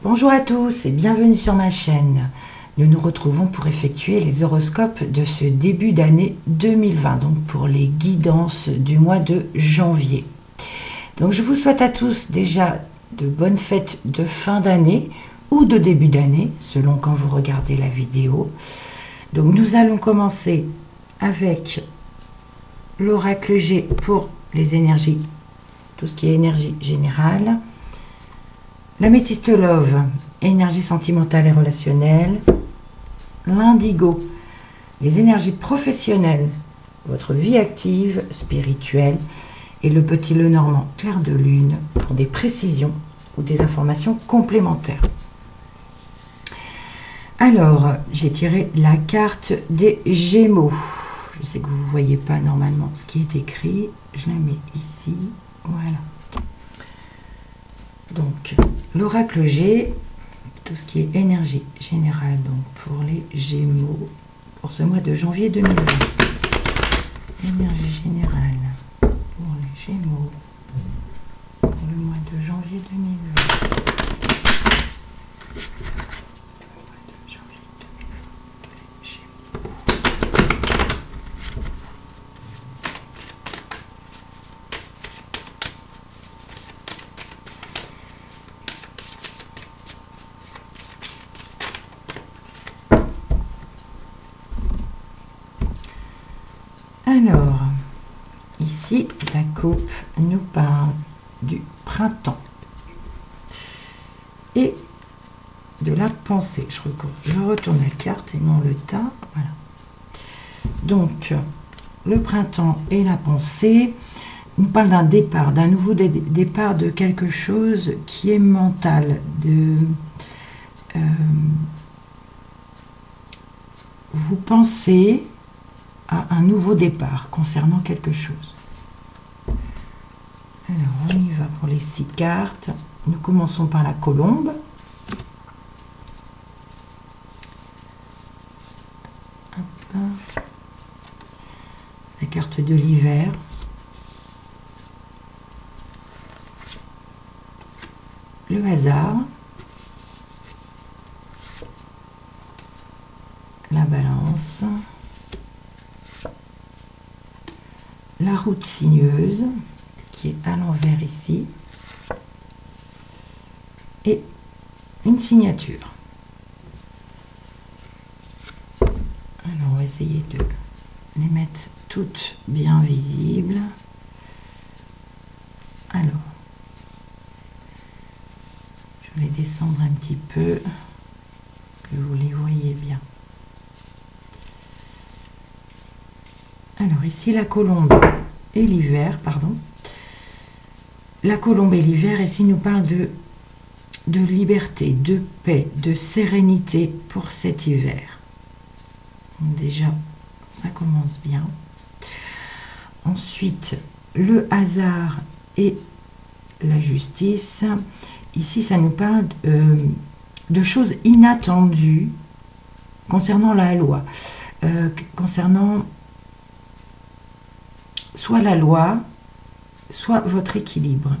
Bonjour à tous et bienvenue sur ma chaîne. Nous nous retrouvons pour effectuer les horoscopes de ce début d'année 2020, donc pour les guidances du mois de janvier. Donc je vous souhaite à tous déjà de bonnes fêtes de fin d'année ou de début d'année, selon quand vous regardez la vidéo. Donc nous allons commencer avec l'oracle G pour les énergies, tout ce qui est énergie générale. L'améthyste Love, énergie sentimentale et relationnelle. L'indigo, les énergies professionnelles, votre vie active, spirituelle. Et le petit Lenormand, clair de lune, pour des précisions ou des informations complémentaires. Alors, j'ai tiré la carte des Gémeaux. Je sais que vous ne voyez pas normalement ce qui est écrit. Je la mets ici. Voilà. Donc, l'oracle G, tout ce qui est énergie générale, donc pour les Gémeaux, pour ce mois de janvier 2020. Énergie générale pour les Gémeaux, pour le mois de janvier 2020. Alors, ici, la coupe nous parle du printemps et de la pensée. Je retourne la carte et non le tas. Voilà. Donc, le printemps et la pensée nous parlent d'un départ, d'un nouveau départ de quelque chose qui est mental, vous pensez à un nouveau départ concernant quelque chose. Alors, on y va pour les 6 cartes. Nous commençons par la colombe. La carte de l'hiver. Le hasard. La balance. La route sinueuse, qui est à l'envers ici, et une signature. Alors, on va essayer de les mettre toutes bien visibles. Alors, je vais les descendre un petit peu, que vous les voyez bien. Alors ici la colombe et l'hiver, pardon. La colombe et l'hiver ici nous parlent de liberté, de paix, de sérénité pour cet hiver. Donc déjà, ça commence bien. Ensuite, le hasard et la justice. Ici, ça nous parle de choses inattendues concernant la loi, concernant soit la loi, soit votre équilibre.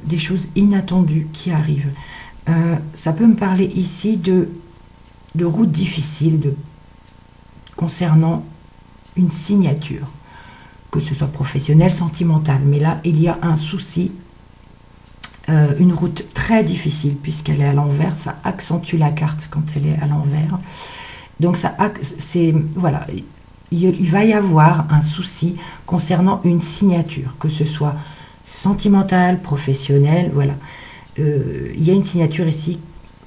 Des choses inattendues qui arrivent. Ça peut me parler ici de routes difficiles concernant une signature, que ce soit professionnelle, sentimentale. Mais là, il y a un souci, une route très difficile, puisqu'elle est à l'envers. Ça accentue la carte quand elle est à l'envers. Donc, voilà. Il va y avoir un souci concernant une signature, que ce soit sentimentale, professionnelle, voilà. Il y a une signature ici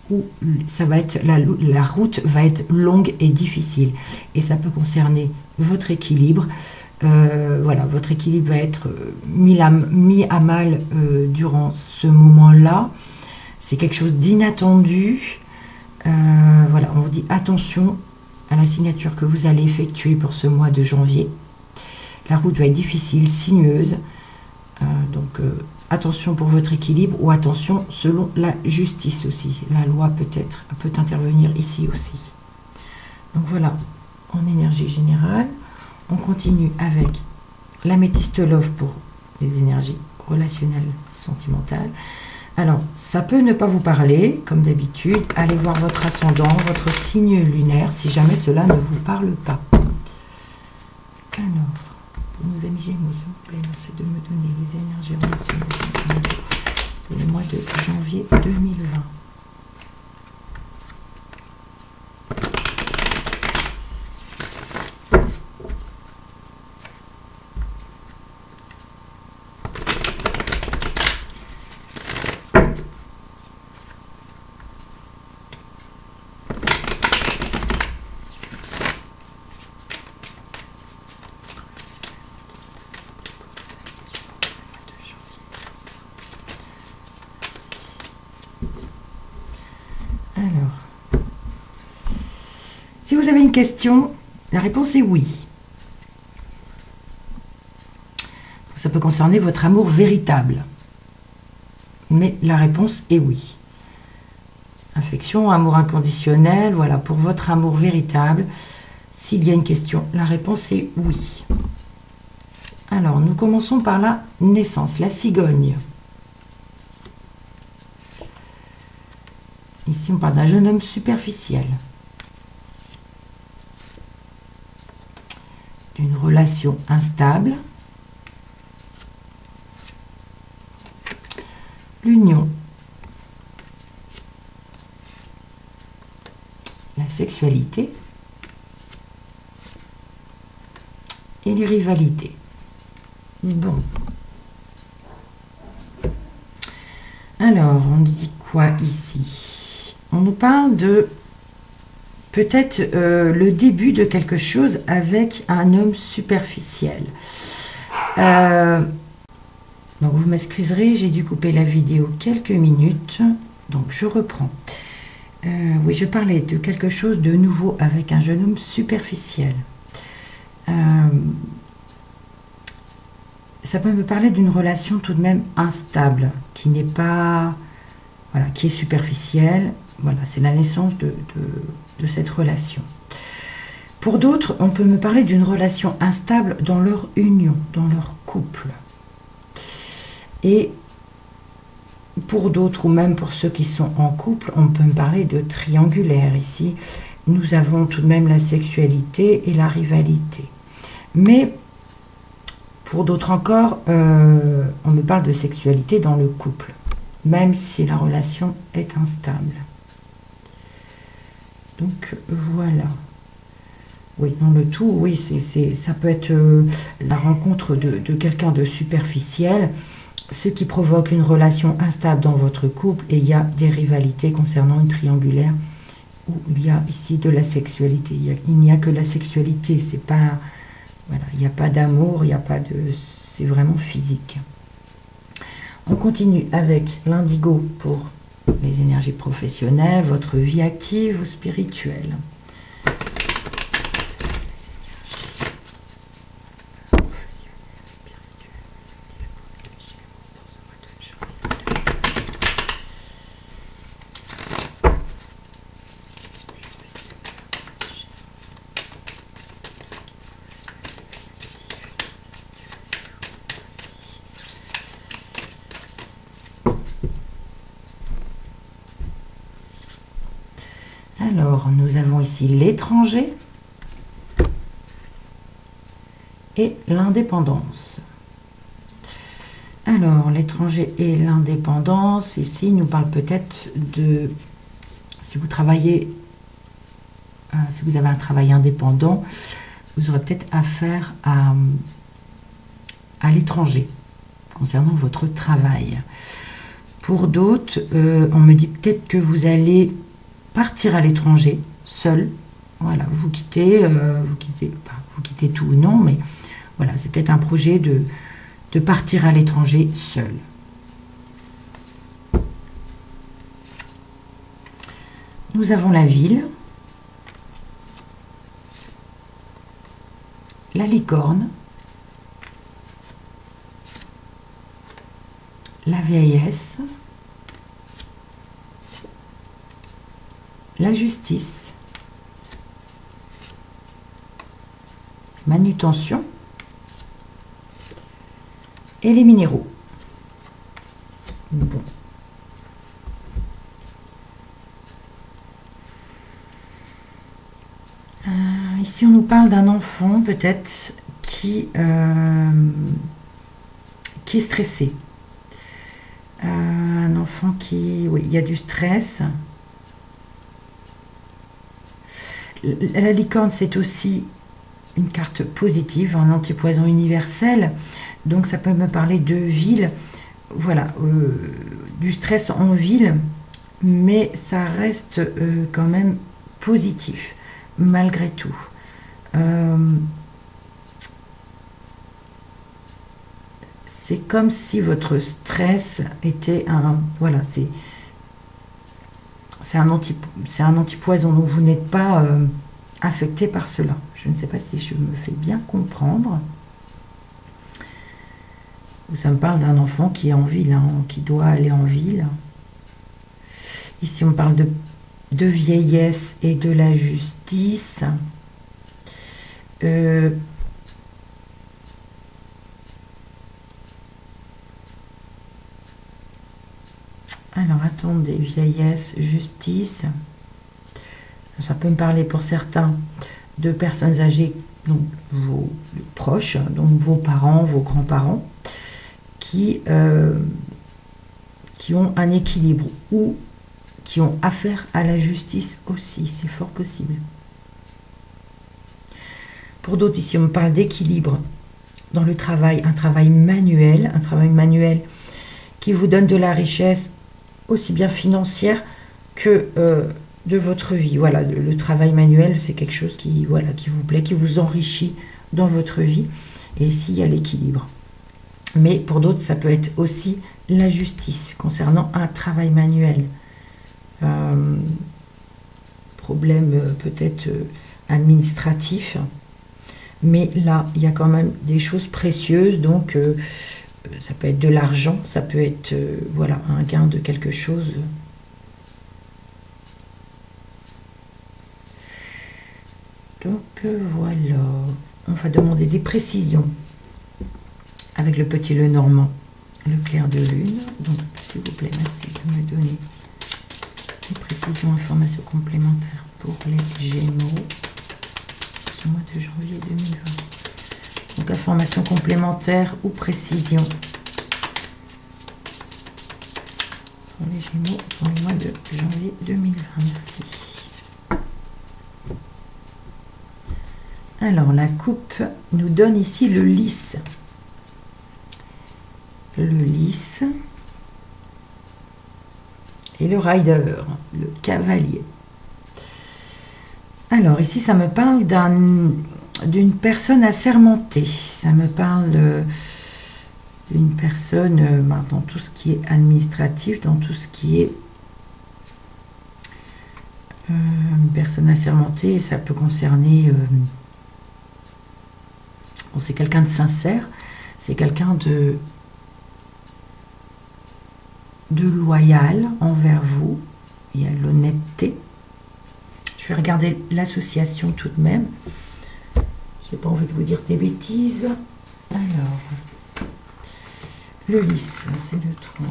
où ça va être la route va être longue et difficile. Et ça peut concerner votre équilibre. Voilà, votre équilibre va être mis à mal durant ce moment-là. C'est quelque chose d'inattendu. Voilà, on vous dit attention à la signature que vous allez effectuer pour ce mois de janvier. La route va être difficile, sinueuse. Donc, attention pour votre équilibre ou attention selon la justice aussi. La loi peut intervenir ici aussi. Donc voilà, en énergie générale. On continue avec l'améthyste Love pour les énergies relationnelles, sentimentales. Alors, ça peut ne pas vous parler, comme d'habitude. Allez voir votre ascendant, votre signe lunaire, si jamais cela ne vous parle pas. Alors, pour nos amis Gémeaux, s'il vous plaît, merci de me donner les énergies relationnelles pour le mois de janvier 2020. Alors, si vous avez une question, la réponse est oui. Ça peut concerner votre amour véritable. Mais la réponse est oui. Affection, amour inconditionnel, voilà, pour votre amour véritable, s'il y a une question, la réponse est oui. Alors, nous commençons par la naissance, la cigogne. Ici, on parle d'un jeune homme superficiel. D'une relation instable. L'union. La sexualité. Et les rivalités. Bon. Alors, on dit quoi ici? On nous parle de peut-être le début de quelque chose avec un homme superficiel. Donc, vous m'excuserez, j'ai dû couper la vidéo quelques minutes. Donc, je reprends. Oui, je parlais de quelque chose de nouveau avec un jeune homme superficiel. Ça peut me parler d'une relation tout de même instable, qui n'est pas... Voilà, qui est superficielle. Voilà, c'est la naissance de cette relation. Pour d'autres, on peut me parler d'une relation instable dans leur union, dans leur couple. Et pour d'autres, ou même pour ceux qui sont en couple, on peut me parler de triangulaire. Ici, nous avons tout de même la sexualité et la rivalité. Mais pour d'autres encore, on me parle de sexualité dans le couple, même si la relation est instable. Donc voilà. Oui, dans le tout, oui, ça peut être la rencontre de quelqu'un de superficiel, ce qui provoque une relation instable dans votre couple, et il y a des rivalités concernant une triangulaire, où il y a ici de la sexualité. Il n'y a que la sexualité, c'est pas... Voilà, il n'y a pas d'amour, il n'y a pas de... C'est vraiment physique. On continue avec l'indigo pour les énergies professionnelles, votre vie active ou spirituelle. Alors, nous avons ici l'étranger et l'indépendance. Alors, l'étranger et l'indépendance, ici, nous parle peut-être de... Si vous travaillez, si vous avez un travail indépendant, vous aurez peut-être affaire à l'étranger, concernant votre travail. Pour d'autres, on me dit peut-être que vous allez partir à l'étranger, seul. Voilà, vous quittez tout ou non, mais voilà, c'est peut-être un projet de partir à l'étranger seul. Nous avons la ville, la licorne, la vieillesse, la justice, manutention et les minéraux. Bon. Ici, on nous parle d'un enfant, peut-être, qui est stressé. Un enfant qui... Oui, il y a du stress. La licorne, c'est aussi une carte positive, un antipoison universel. Donc, ça peut me parler de ville. Voilà, du stress en ville, mais ça reste quand même positif, malgré tout. C'est comme si votre stress était un... Voilà, c'est un antipoison, donc vous n'êtes pas affecté par cela. Je ne sais pas si je me fais bien comprendre. Ça me parle d'un enfant qui est en ville, hein, qui doit aller en ville. Ici, on parle de vieillesse et de la justice. Alors, attendez, vieillesse, justice. Ça peut me parler pour certains de personnes âgées, donc vos proches, donc vos parents, vos grands-parents, qui ont un équilibre ou qui ont affaire à la justice aussi, c'est fort possible. Pour d'autres, ici, on me parle d'équilibre dans le travail, un travail manuel qui vous donne de la richesse, aussi bien financière que de votre vie. Voilà, le travail manuel, c'est quelque chose qui vous plaît, qui vous enrichit dans votre vie. Et ici, il y a l'équilibre. Mais pour d'autres, ça peut être aussi la justice concernant un travail manuel. Problème peut-être administratif. Mais là, il y a quand même des choses précieuses. Donc, ça peut être de l'argent, ça peut être voilà, un gain de quelque chose. Donc, voilà. On va demander des précisions avec le petit Lenormand, le clair de lune. Donc, s'il vous plaît, merci de me donner des précisions, informations complémentaires pour les Gémeaux ce mois de janvier 2020. Donc, informations complémentaires ou précisions pour les Gémeaux pour le mois de janvier 2020. Merci. Alors, la coupe nous donne ici le lys. Le lys et le rider, le cavalier. Alors, ici, ça me parle d'une personne assermentée. Ça me parle d'une personne dans tout ce qui est administratif, dans tout ce qui est une personne assermentée. Ça peut concerner... bon, c'est quelqu'un de sincère, c'est quelqu'un de loyal envers vous. Il y a l'honnêteté. Je vais regarder l'association tout de même. J'ai pas envie de vous dire des bêtises. Alors, le lys, c'est le 30.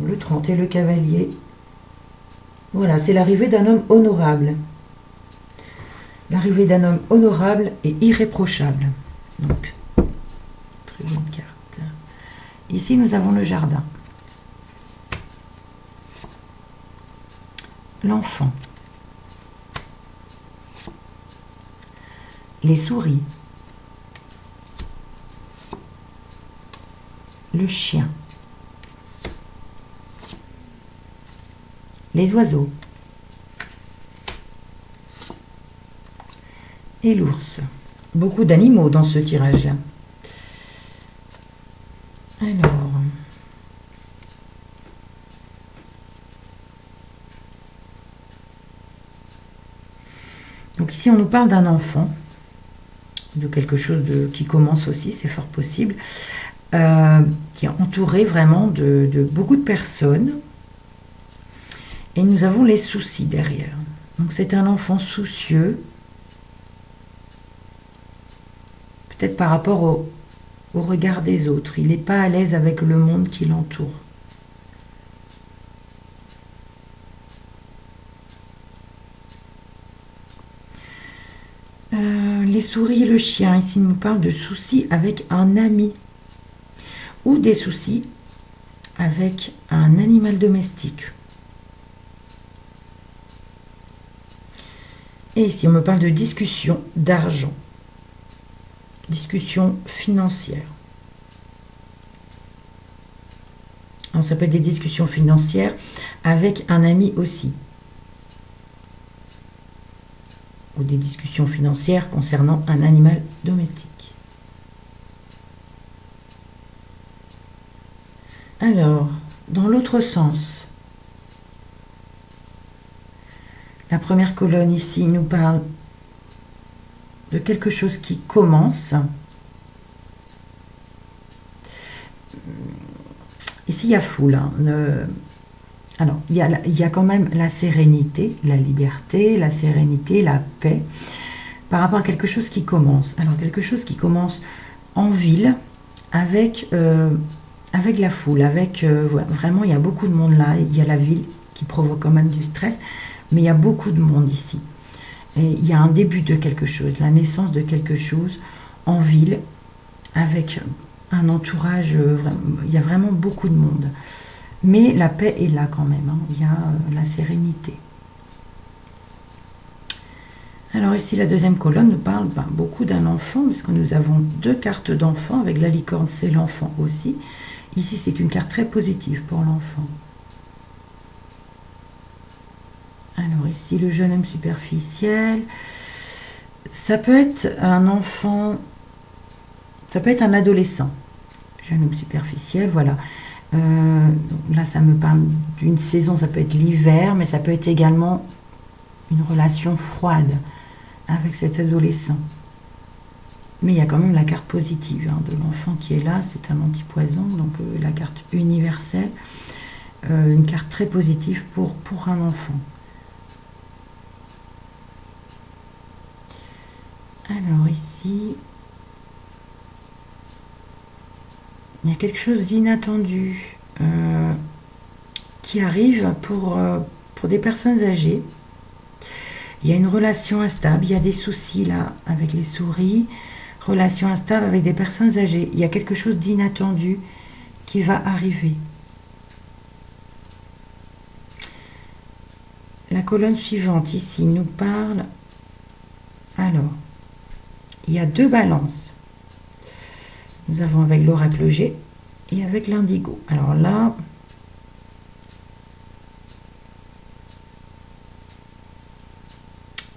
Le 30 et le cavalier. Voilà, c'est l'arrivée d'un homme honorable. L'arrivée d'un homme honorable et irréprochable. Donc, très bonne carte. Ici, nous avons le jardin. L'enfant. Les souris. Le chien. Les oiseaux. Et l'ours. Beaucoup d'animaux dans ce tirage-là. Alors... donc ici, on nous parle d'un enfant, de quelque chose qui commence aussi, c'est fort possible, qui est entouré vraiment de beaucoup de personnes. Et nous avons les soucis derrière. Donc c'est un enfant soucieux, peut-être par rapport au regard des autres. Il n'est pas à l'aise avec le monde qui l'entoure. souris et le chien, ici, nous parle de soucis avec un ami ou des soucis avec un animal domestique. Et ici, on me parle de discussion d'argent, discussion financière. Alors, ça peut être des discussions financières avec un ami aussi. Ou des discussions financières concernant un animal domestique. Alors, dans l'autre sens, la première colonne ici nous parle de quelque chose qui commence. Ici, il y a foule. Hein. Alors, il y a quand même la sérénité, la liberté, la sérénité, la paix, par rapport à quelque chose qui commence. Alors, quelque chose qui commence en ville, avec la foule, vraiment, il y a beaucoup de monde là. Il y a la ville qui provoque quand même du stress, mais il y a beaucoup de monde ici. Et il y a un début de quelque chose, la naissance de quelque chose en ville, avec un entourage, il y a vraiment beaucoup de monde. Mais la paix est là quand même, hein. Il y a la sérénité. Alors ici, la deuxième colonne nous parle beaucoup d'un enfant, parce que nous avons deux cartes d'enfant, avec la licorne, c'est l'enfant aussi. Ici, c'est une carte très positive pour l'enfant. Alors ici, le jeune homme superficiel. Ça peut être un enfant, ça peut être un adolescent. Jeune homme superficiel, voilà. Là, ça me parle d'une saison, ça peut être l'hiver, mais ça peut être également une relation froide avec cet adolescent. Mais il y a quand même la carte positive hein, de l'enfant qui est là, c'est un antipoison, donc la carte universelle, une carte très positive pour un enfant. Alors ici, il y a quelque chose d'inattendu qui arrive pour des personnes âgées. Il y a une relation instable, il y a des soucis là avec les souris, relation instable avec des personnes âgées. Il y a quelque chose d'inattendu qui va arriver. La colonne suivante ici nous parle, alors, il y a deux balances. Nous avons avec l'oracle G et avec l'indigo. Alors là,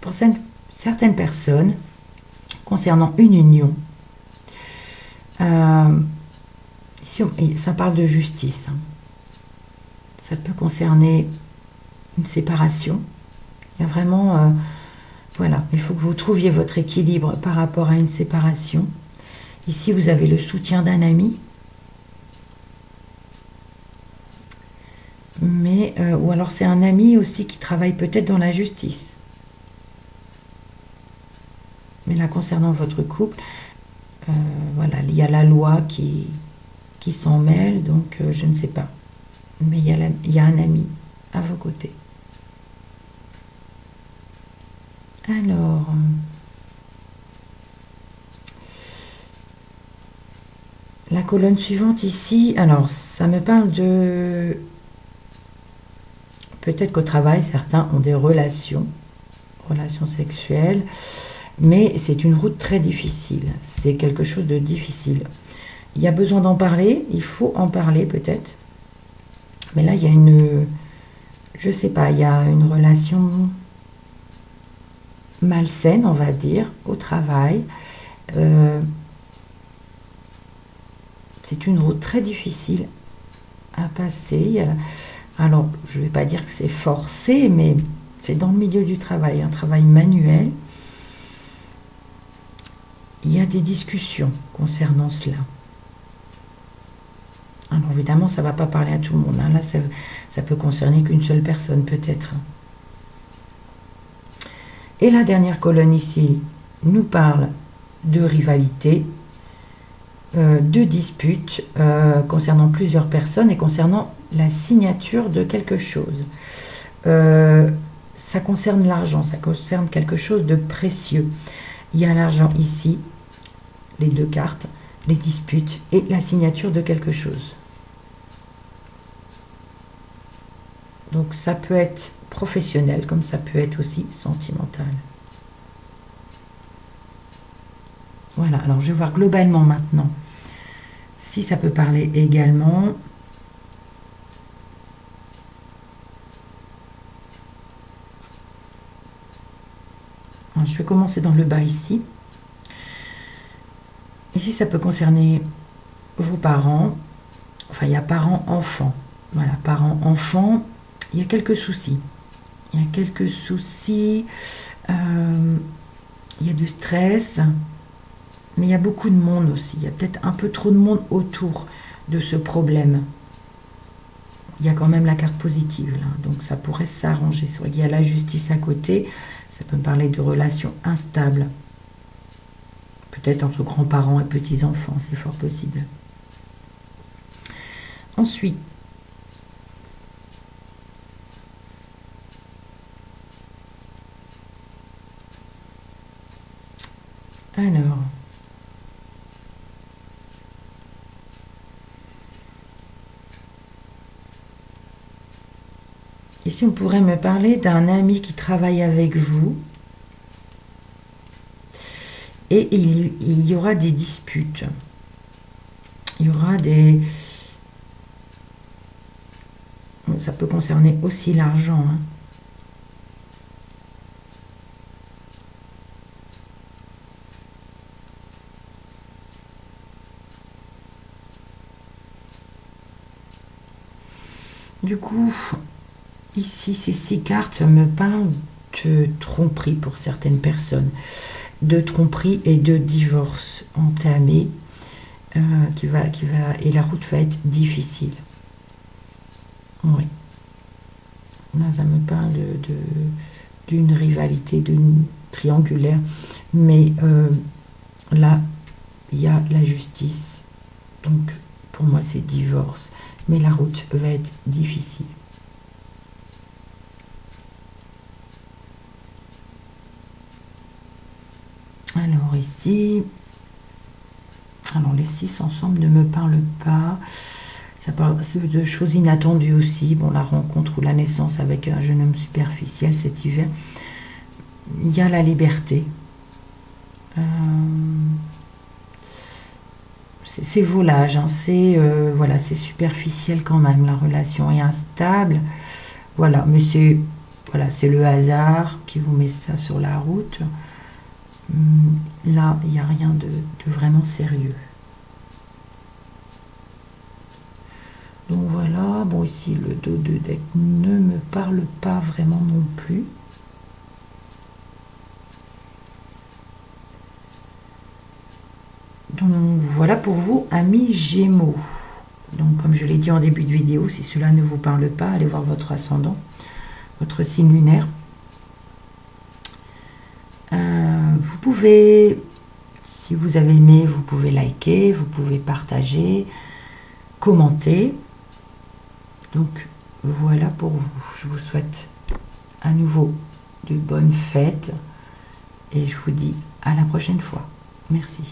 pour certaines personnes, concernant une union, ici, ça parle de justice. Ça peut concerner une séparation. Il y a vraiment, voilà, il faut que vous trouviez votre équilibre par rapport à une séparation. Ici, vous avez le soutien d'un ami. Mais, ou alors c'est un ami aussi qui travaille peut-être dans la justice. Mais là, concernant votre couple, voilà, il y a la loi qui s'en mêle, donc je ne sais pas. Mais il y a un ami à vos côtés. Alors, la colonne suivante ici, alors ça me parle de... Peut-être qu'au travail, certains ont des relations sexuelles, mais c'est une route très difficile. C'est quelque chose de difficile. Il y a besoin d'en parler, il faut en parler peut-être. Mais là, il y a une... Je sais pas, il y a une relation malsaine, on va dire, au travail. C'est une route très difficile à passer. Alors, je ne vais pas dire que c'est forcé, mais c'est dans le milieu du travail, un travail manuel. Il y a des discussions concernant cela. Alors évidemment, ça ne va pas parler à tout le monde. Hein. Là, ça peut concerner qu'une seule personne, peut-être. Et la dernière colonne ici nous parle de rivalité, de disputes concernant plusieurs personnes et concernant la signature de quelque chose. Ça concerne l'argent, ça concerne quelque chose de précieux. Il y a l'argent ici, les deux cartes, les disputes et la signature de quelque chose. Donc ça peut être professionnel comme ça peut être aussi sentimental. Voilà, alors je vais voir globalement maintenant si ça peut parler également. Alors, je vais commencer dans le bas ici. Ici, ça peut concerner vos parents. Enfin, il y a parents-enfants. Voilà, parents-enfants. Il y a quelques soucis. Il y a quelques soucis. Il y a du stress. Mais il y a beaucoup de monde aussi. Il y a peut-être un peu trop de monde autour de ce problème. Il y a quand même la carte positive là. Donc ça pourrait s'arranger. C'est vrai qu'il y a la justice à côté. Ça peut me parler de relations instables. Peut-être entre grands-parents et petits-enfants. C'est fort possible. Ensuite, alors, ici on pourrait me parler d'un ami qui travaille avec vous et il y aura des disputes. Il y aura des... Ça peut concerner aussi l'argent, hein. Du coup, ici, ces 6 cartes me parlent de tromperie pour certaines personnes. De tromperie et de divorce entamé et la route va être difficile. Oui. Là, ça me parle d'une rivalité, d'une triangulaire. Mais là, il y a la justice. Donc, pour moi, c'est divorce. Mais la route va être difficile. Alors ici, alors les 6 ensemble ne me parlent pas. Ça parle de choses inattendues aussi. Bon, la rencontre ou la naissance avec un jeune homme superficiel cet hiver. Il y a la liberté. C'est volage, hein, voilà, c'est superficiel quand même, la relation est instable. Voilà, mais c'est le hasard qui vous met ça sur la route. Là, il n'y a rien de vraiment sérieux. Donc voilà, bon ici le dos de deck ne me parle pas vraiment non plus. Donc voilà pour vous, amis Gémeaux. Donc comme je l'ai dit en début de vidéo, si cela ne vous parle pas, allez voir votre ascendant, votre signe lunaire. Vous pouvez, si vous avez aimé, vous pouvez liker, vous pouvez partager, commenter. Donc voilà pour vous. Je vous souhaite à nouveau de bonnes fêtes et je vous dis à la prochaine fois. Merci.